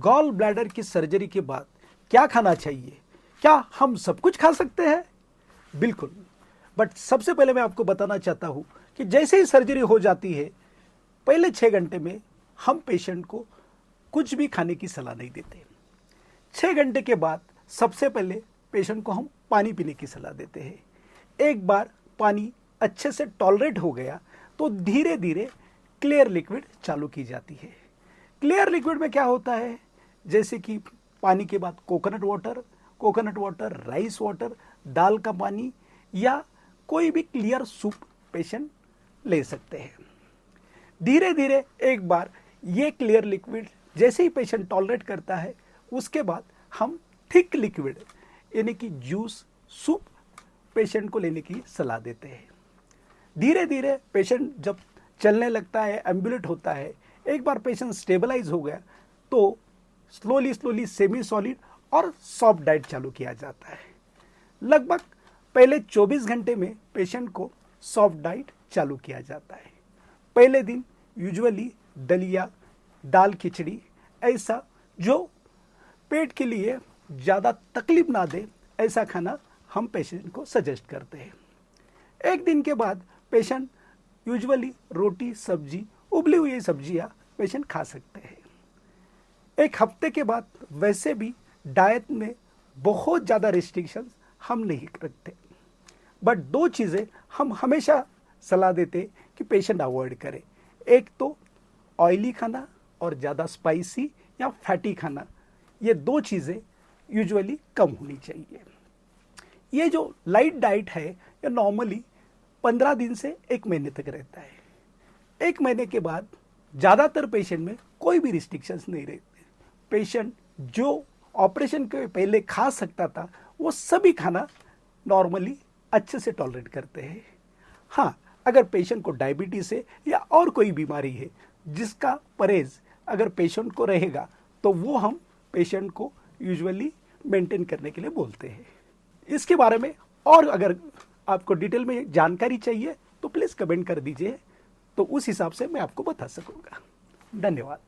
Gall bladder की surgery के बाद क्या खाना चाहिए? क्या हम सब कुछ खा सकते हैं? बिल्कुल। बट सबसे पहले मैं आपको बताना चाहता हूं कि जैसे ही सर्जरी हो जाती है, पहले 6 घंटे में हम पेशेंट को कुछ भी खाने की सलाह नहीं देते। 6 घंटे के बाद सबसे पहले पेशेंट को हम पानी पीने की सलाह देते हैं। एक बार पानी अच्छे से टॉलरेट हो गया तो धीरे धीरे क्लियर लिक्विड चालू की जाती है। क्लियर लिक्विड में क्या होता है, जैसे कि पानी के बाद कोकोनट वाटर, राइस वाटर, दाल का पानी या कोई भी क्लियर सूप पेशेंट ले सकते हैं। धीरे धीरे एक बार ये क्लियर लिक्विड जैसे ही पेशेंट टॉलरेट करता है, उसके बाद हम थिक लिक्विड यानी कि जूस, सूप पेशेंट को लेने की सलाह देते हैं। धीरे धीरे पेशेंट जब चलने लगता है, एम्बुलेट होता है, एक बार पेशेंट स्टेबलाइज हो गया तो स्लोली सेमी सॉलिड और सॉफ्ट डाइट चालू किया जाता है। लगभग पहले 24 घंटे में पेशेंट को सॉफ्ट डाइट चालू किया जाता है। पहले दिन यूजुअली दलिया, दाल खिचड़ी, ऐसा जो पेट के लिए ज़्यादा तकलीफ ना दे, ऐसा खाना हम पेशेंट को सजेस्ट करते हैं। एक दिन के बाद पेशेंट यूजुअली रोटी, सब्जी, उबली हुई सब्जियां पेशेंट खा सकते हैं। एक हफ्ते के बाद वैसे भी डाइट में बहुत ज़्यादा रिस्ट्रिक्शंस हम नहीं रखते, बट 2 चीज़ें हम हमेशा सलाह देते कि पेशेंट अवॉइड करे। एक तो ऑयली खाना और ज़्यादा स्पाइसी या फैटी खाना, ये 2 चीज़ें यूजुअली कम होनी चाहिए। ये जो लाइट डाइट है ये नॉर्मली 15 दिन से 1 महीने तक रहता है। 1 महीने के बाद ज़्यादातर पेशेंट में कोई भी रिस्ट्रिक्शंस नहीं रहते। पेशेंट जो ऑपरेशन के पहले खा सकता था वो सभी खाना नॉर्मली अच्छे से टॉलरेट करते हैं। हाँ, अगर पेशेंट को डायबिटीज़ है या और कोई बीमारी है जिसका परहेज अगर पेशेंट को रहेगा तो वो हम पेशेंट को यूजुअली मेंटेन करने के लिए बोलते हैं। इसके बारे में और अगर आपको डिटेल में जानकारी चाहिए तो प्लीज़ कमेंट कर दीजिए, तो उस हिसाब से मैं आपको बता सकूंगा। धन्यवाद।